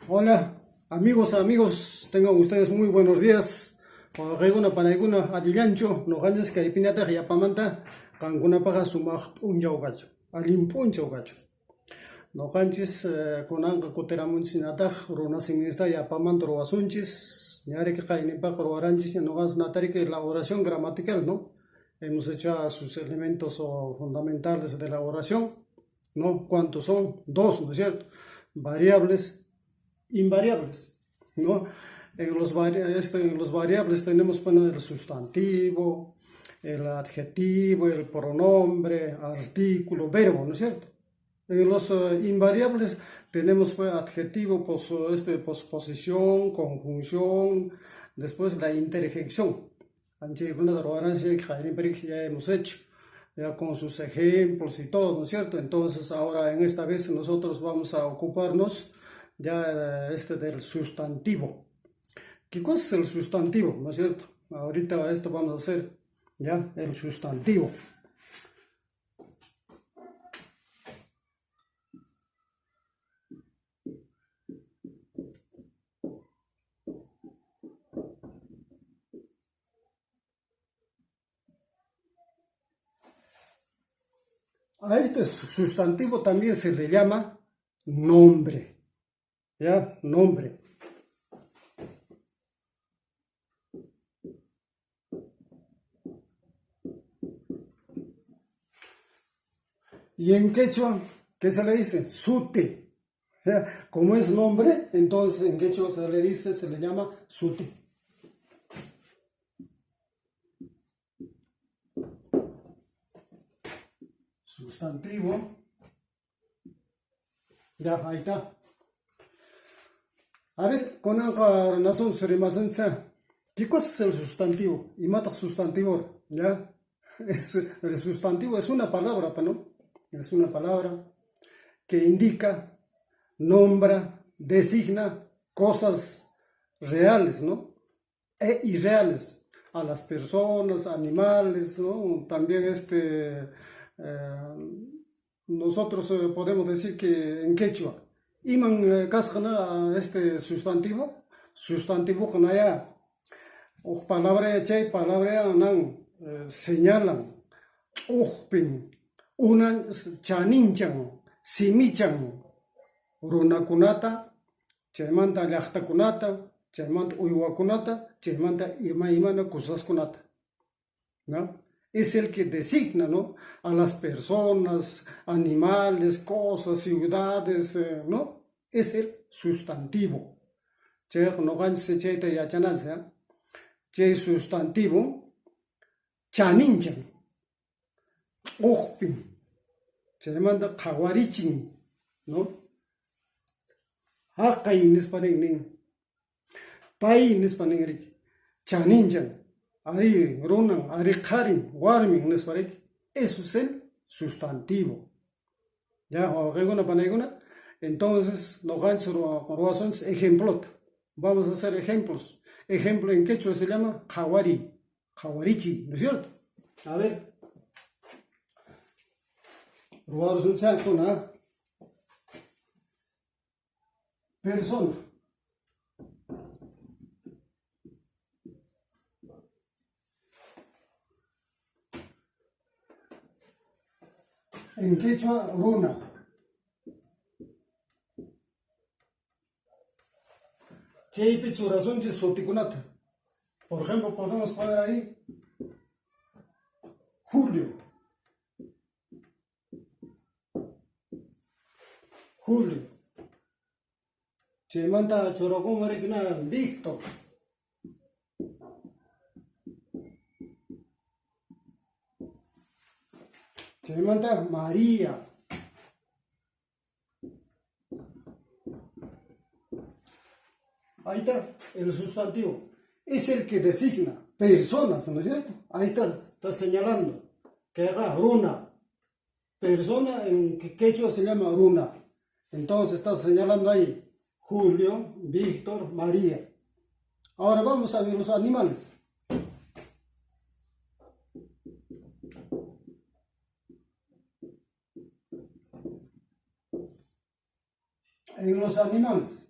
Hola, amigos, tengan ustedes muy buenos días. Reguna panayguna adillancho, no ganes que pinata ya pamanta, canguna paga sumag un gacho, alimpun gacho. No ganches conanga coteramun sinataj, runa sinista ya pamantro asunchis, ñare que caen pa croaranchis, no gas natari que la oración gramatical, ¿no? Hemos hecho sus elementos fundamentales de la oración, ¿no? ¿Cuántos son? Dos, ¿no es cierto? Variables invariables, ¿no? En los variables tenemos bueno, el sustantivo, el adjetivo, el pronombre, artículo, verbo, ¿no es cierto? En los invariables tenemos pues, adjetivo, posposición, conjunción, después la interjección. Ya hemos hecho, ya con sus ejemplos y todo, ¿no es cierto? Entonces ahora en esta vez nosotros vamos a ocuparnos ya del sustantivo. ¿Qué cosa es el sustantivo? ¿No es cierto? Ahorita esto vamos a hacer ya el sustantivo. A este sustantivo también se le llama nombre. ¿Ya? Nombre. Y en quechua, ¿qué se le dice? Sute. ¿Ya? Como es nombre, entonces en quechua se le llama sute. Sustantivo. Ya, ahí está. A ver, con la nación ¿qué cosa es el sustantivo? Y mata sustantivo, ¿ya? El sustantivo es una palabra, ¿no? Es una palabra que indica, nombra, designa cosas reales, ¿no? E irreales a las personas, animales, ¿no? También nosotros podemos decir que en quechua, iman cascana sustantivo ya, o palabra chay, palabra nan, señalan, ujpin, unan chaninchan, simichan, runakunata, chaymanta llaqtakunata, chaymanta uywakunata, chaymanta imana kusaskunata, ¿no? Es el que designa, ¿no? A las personas, animales, cosas, ciudades, ¿no? Es el sustantivo. Che no ganse che te ya chananse, che sustantivo chaninchan, ujpin, che manda kawarichin, ¿no? Haqay nispaning ning, pay nispaning rik, chaninchan, ari runan, ari karin, warming nisparik, eso es el sustantivo. Ya, o reguna paneguna, entonces no gancho con ejemplo. Vamos a hacer ejemplos. Ejemplo en quechua se llama kawari, kawarichi, ¿no es cierto? A ver, ruados un saco, ¿no? Persona. En quechua, runa. Cheipe churazonche sotikunata. Por ejemplo, podemos poner ahí Julio. Julio. Chemanta chorocón marikina Víctor. Chemanta María. Ahí está el sustantivo. Es el que designa personas, ¿no es cierto? Ahí está señalando que haga runa. Persona en quechua se llama runa. Entonces está señalando ahí Julio, Víctor, María. Ahora vamos a ver los animales. En los animales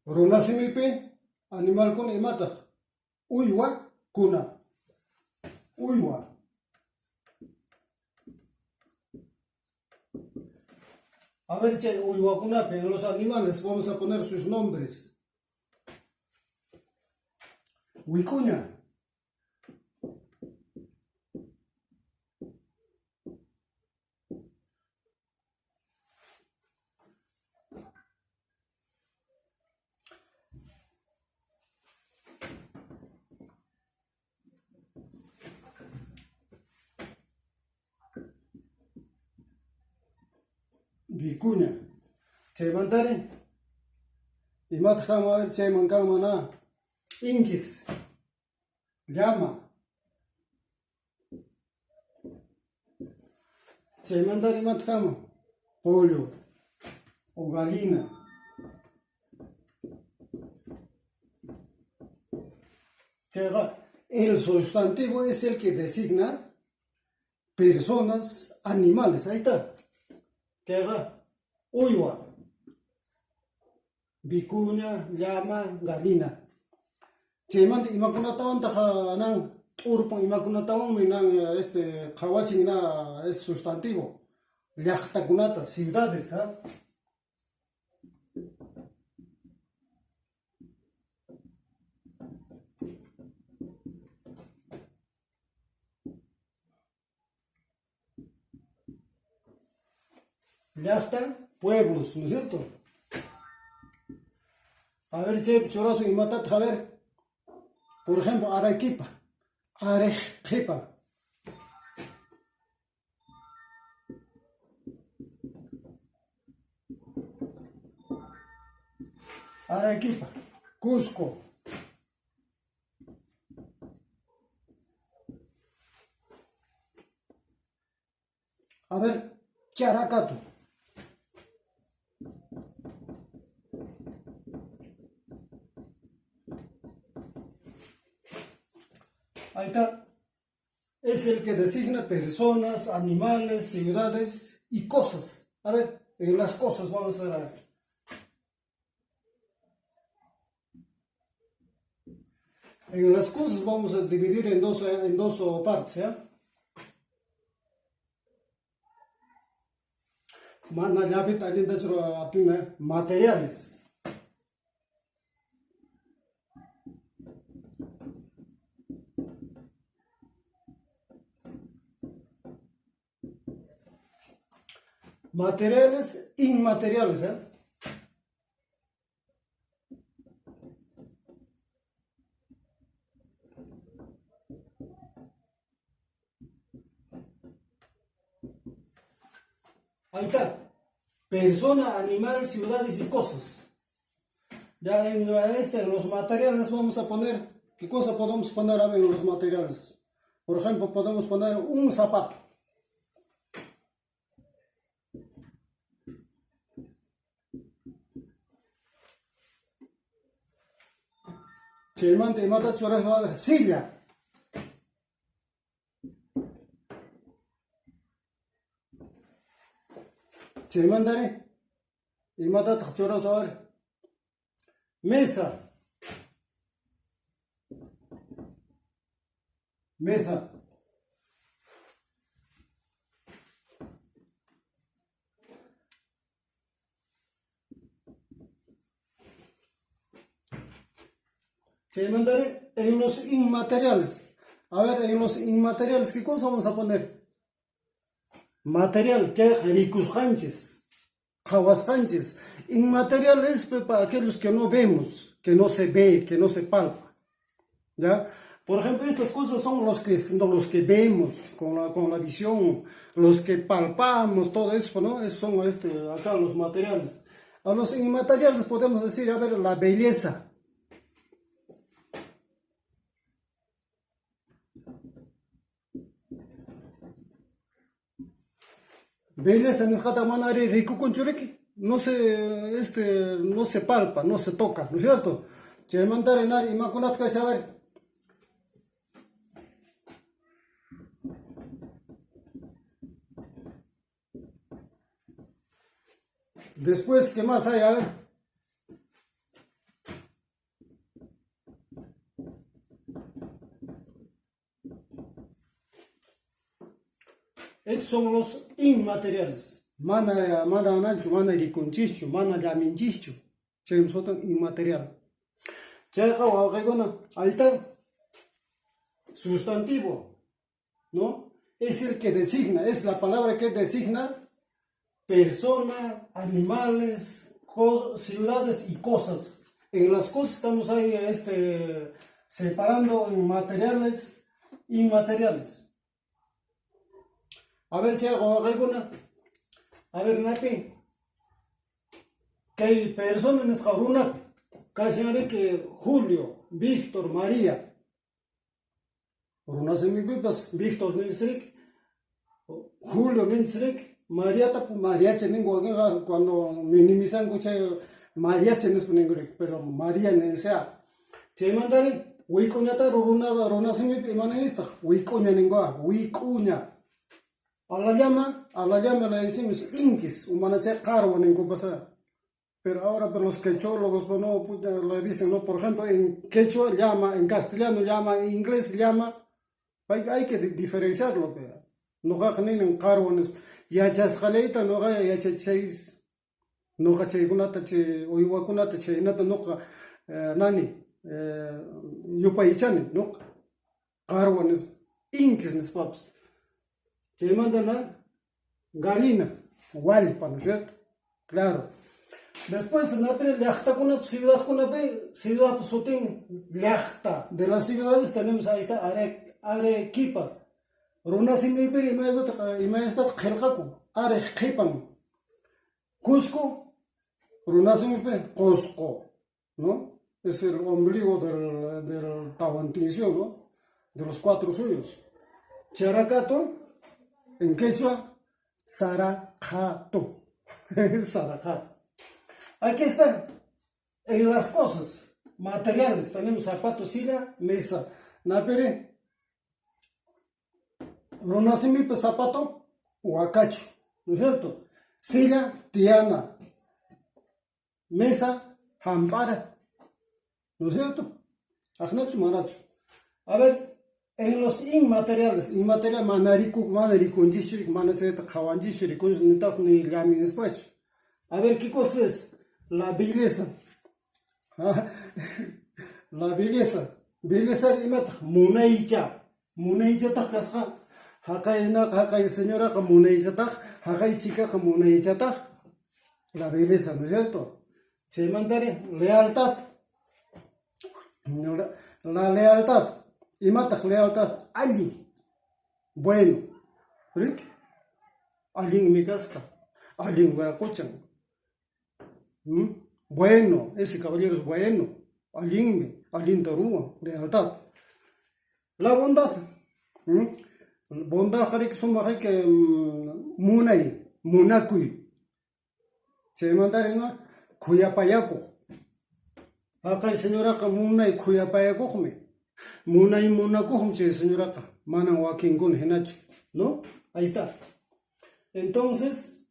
runasimipi animal kuna imataq uywa kuna uywa. A ver, che, uywakunapi, en los animales vamos a poner sus nombres. Wikuña. Vicuña. Chay mantari. Imat kama a ver chay mankama na. Inkis. Llama. Chay mantari imat kama. Pollo. O gallina. Chayqa, el sustantivo es el que designa personas, animales. Ahí está. Chayqa, uywa, vicuña, llama, gallina. Chaymanta imakunatawan taqa nan urpan imakunatawan nan qhawachin na es sustantivo. Llaqtakunata, ciudades, ¿ah? Llaqta, pueblos, ¿no es cierto? A ver, che, chorazo y matat, a ver. Por ejemplo, Arequipa, Arequipa. Arequipa, Cusco. A ver, Characato. Ahí está. Es el que designa personas, animales, ciudades y cosas. A ver, en las cosas vamos a ver. En las cosas vamos a dividir en dos partes, ¿ya? Materiales. Materiales inmateriales, ¿eh? Ahí está. Persona, animal, ciudades y cosas. Ya en los materiales vamos a poner, ¿qué cosa podemos poner en los materiales? Por ejemplo, podemos poner un zapato. Chaymanta imata churasqa silla. Chaymantari imatataq churasqa mesa. Mesa. Chaymantari en los inmateriales. A ver, en los inmateriales, ¿qué cosa vamos a poner? Material, que ricos ganches, jawas ganches. Inmaterial es para aquellos que no vemos, que no se ve, que no se palpa. ¿Ya? Por ejemplo, estas cosas son los que vemos con la visión, los que palpamos, todo eso, ¿no? Esos son acá los materiales. A los inmateriales podemos decir, a ver, la belleza. Belleza en esta manera rico con churiqui, no se palpa, no se toca, ¿no es cierto? Chaymantari nari imakunata kasha, a ver. Después, ¿qué más hay? A ver. son los inmateriales. Mana ananchu, mana rikunchichu, mana llaminchichu. Chay sotan inmaterial. Chayqa wawqiykuna, ahí está. Sustantivo, ¿no? Es el que designa, es la palabra que designa personas, animales, ciudades y cosas. En las cosas estamos ahí separando en materiales, inmateriales. A ver, alguna. A ver, Napi. Que hay personas en esta runa, casi que Julio, Víctor, María. Runa se me pipas, Víctor Ninsrik, Julio Ninsrik, María tapu María Chenin cuando minimizan María Chenis Puningrik, pero María Nensea. Che mandari, Wikuñata Runa se me pimanista, Wikuña Ningua, Wikuña. A la llama le decimos inquis, humana che carbo en pasa. Pero ahora para los quechólogos pues no le dicen, no, por ejemplo, en quechua llama, en castellano llama, en inglés llama. Hay que diferenciarlo, pero no en carbones. Ya chasjaleita, no ya chachis, no chachgunata, uiwakunata, chaynata, no nani, yupaichani, no carbones, inquis, nes paps. Se mandan galina, walpa, ¿no es cierto? Claro. Después, en la ciudad sutin, llachta. De las ciudades tenemos ahí está Arequipa. Runa simipiri imaestat khelqaku. Arequipan. Cusco. Runa simipiri Cusco. ¿No? Es el ombligo del Tahuantincio, ¿no? De los cuatro suyos. Characato. En quechua, Saracato. Saracato. Aquí está. En las cosas materiales tenemos zapato, silla, mesa. Napere. Ronasimipe zapato, huacacho. ¿No es cierto? Silla, tiana. Mesa, jampara. ¿No es cierto? Ajnacho, maracho. A ver. En los inmateriales, manarikunjishrik, manaceta kawanjishrik, ni lami espacio. A ver, ¿qué cosa es? La belleza. La belleza. Belleza imat munaicha. Munaicha ta kasha. Hakai señora ka munaicha ta. Hakai chica ka munaicha ta. La belleza, ¿no es cierto? Se mandare lealtad. La lealtad. Y mata lealtad allí. Bueno. ¿Rick? Allí en mi casca. Allí en Guaracochan. Bueno. Ese caballero es bueno. Allí en Tarúa. Lealtad. La bondad. Bondad harik suma que munay. Munakui. Se mandarina Cuyapayaco. Acá el señora que munay Cuyapayaco me. Munay munakuhum che señora mana wakingun henacho, ¿no? Ahí está. Entonces,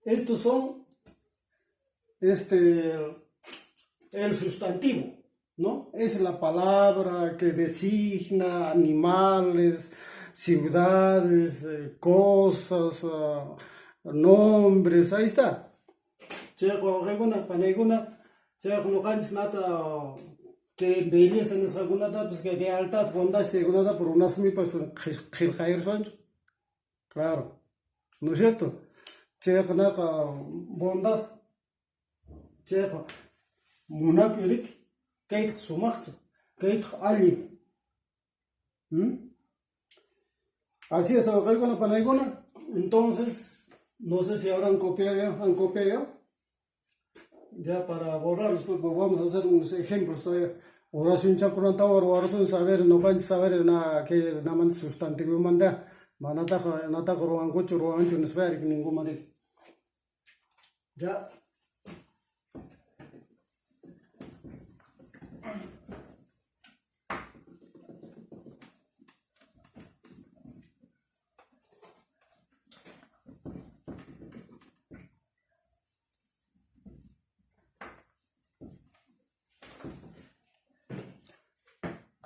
estos son el sustantivo, ¿no? Es la palabra que designa animales, ciudades, cosas, nombres, ahí está. Que belleza en esa gunada, pues que lealtad, bondad, segunda por unas mi pues Giljair Sancho. Claro, ¿no es cierto? Checa bondad, checa munakirik, kait sumacht, kait ali. Así es, alguna panaigona. Entonces, no sé si habrán copiado, han copiado. Ya para borrarlos, pues vamos a hacer unos ejemplos todavía. Oración chacuranta o oración saber, no van a saber nada que nada más sustantivo manda. Manata roan cocho roan chun esfer que ningún manera. Ya.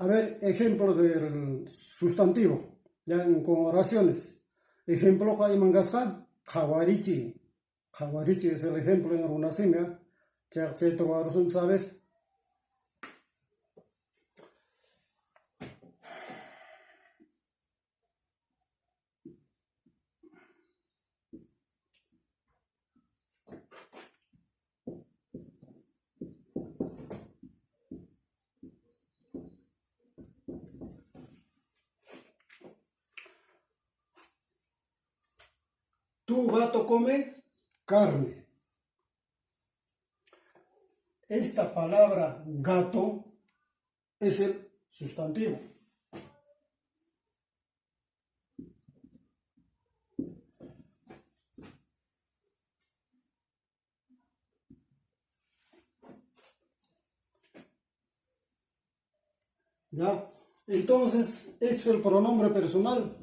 A ver, ejemplo del sustantivo, ya con oraciones. ejemplo hay mangasqa qhawarichi. Qhawarichi es el ejemplo en runasimia. Chaqche trovarosun sabes. Tu gato come carne. Esta palabra gato es el sustantivo. ¿Ya? Entonces, este es el pronombre personal.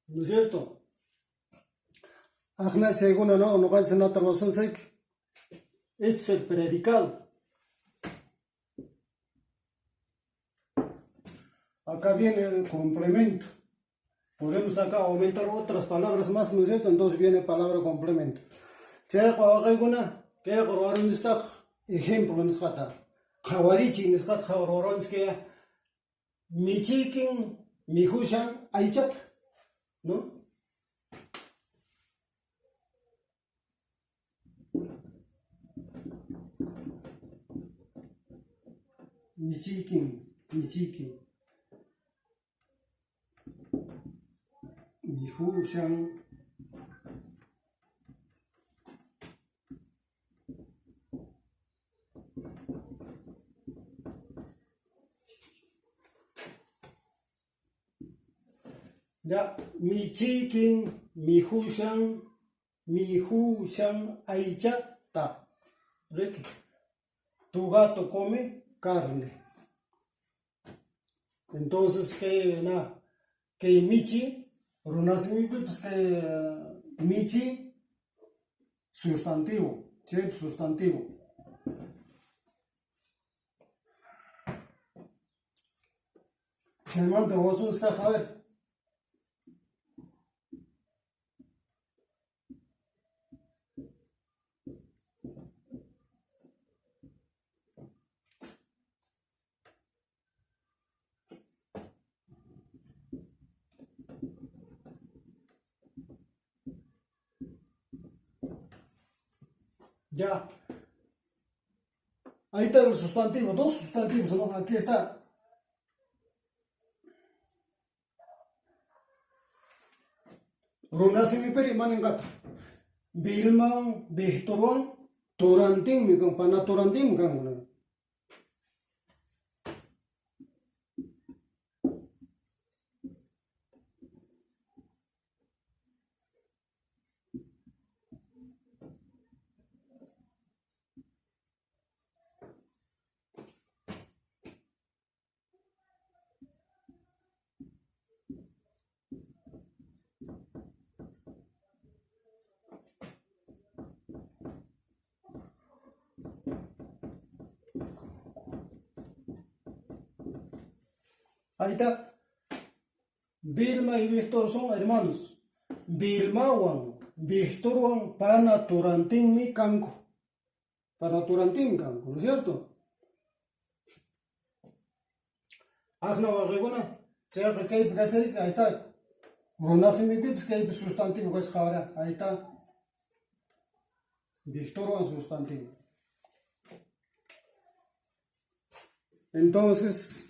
¿No es cierto? Este es el predicado. Acá viene el complemento. Podemos acá aumentar otras palabras más, ¿no es cierto? Entonces viene palabra complemento. Ejemplo, Khawarichi nisqat khawroronskaya michikin mihushan aychat, ¿no? Michikin mihushan ya michikin mihushan aychata. Tu gato come carne. Entonces que michi runasimi pues que michi sustantivo, chep sustantivo. Chaymanta vosotros que a ver. Ya. Ahí está el sustantivo, dos sustantivos, ¿no? Aquí está. Runasimi peri maningat. Bilman, Bihtoron, Turanting, mi pana Turanting kan. Ahí está. Vilma y Víctor son hermanos. Vilma wan, Víctor wan, pana Turanting mi canco. Para Turanting canco, ¿no es cierto? Agna wageguna, chea que hay que ahí está. Runasimi pips que hay sustantivo que es jara. Ahí está. Víctor wan sustantivo. Entonces,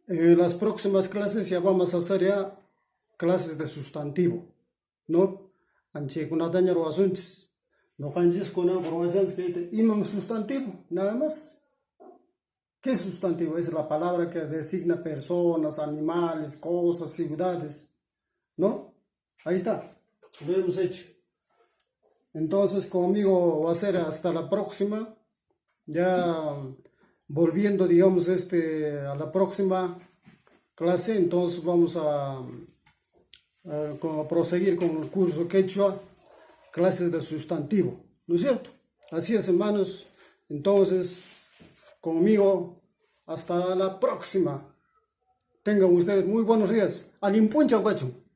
en las próximas clases ya vamos a hacer ya clases de sustantivo, ¿no? Anche con daño o asuntos. No canjes con aprobaciones que iman sustantivo, nada más. ¿Qué sustantivo? Es la palabra que designa personas, animales, cosas, ciudades, ¿no? Ahí está, lo hemos hecho. Entonces conmigo va a ser hasta la próxima. Ya volviendo, digamos, a la próxima clase, entonces vamos a proseguir con el curso quechua, clases de sustantivo, ¿no es cierto? Así es, hermanos. Entonces, conmigo Hasta la próxima. Tengan ustedes muy buenos días. Alimpuncha, guacho.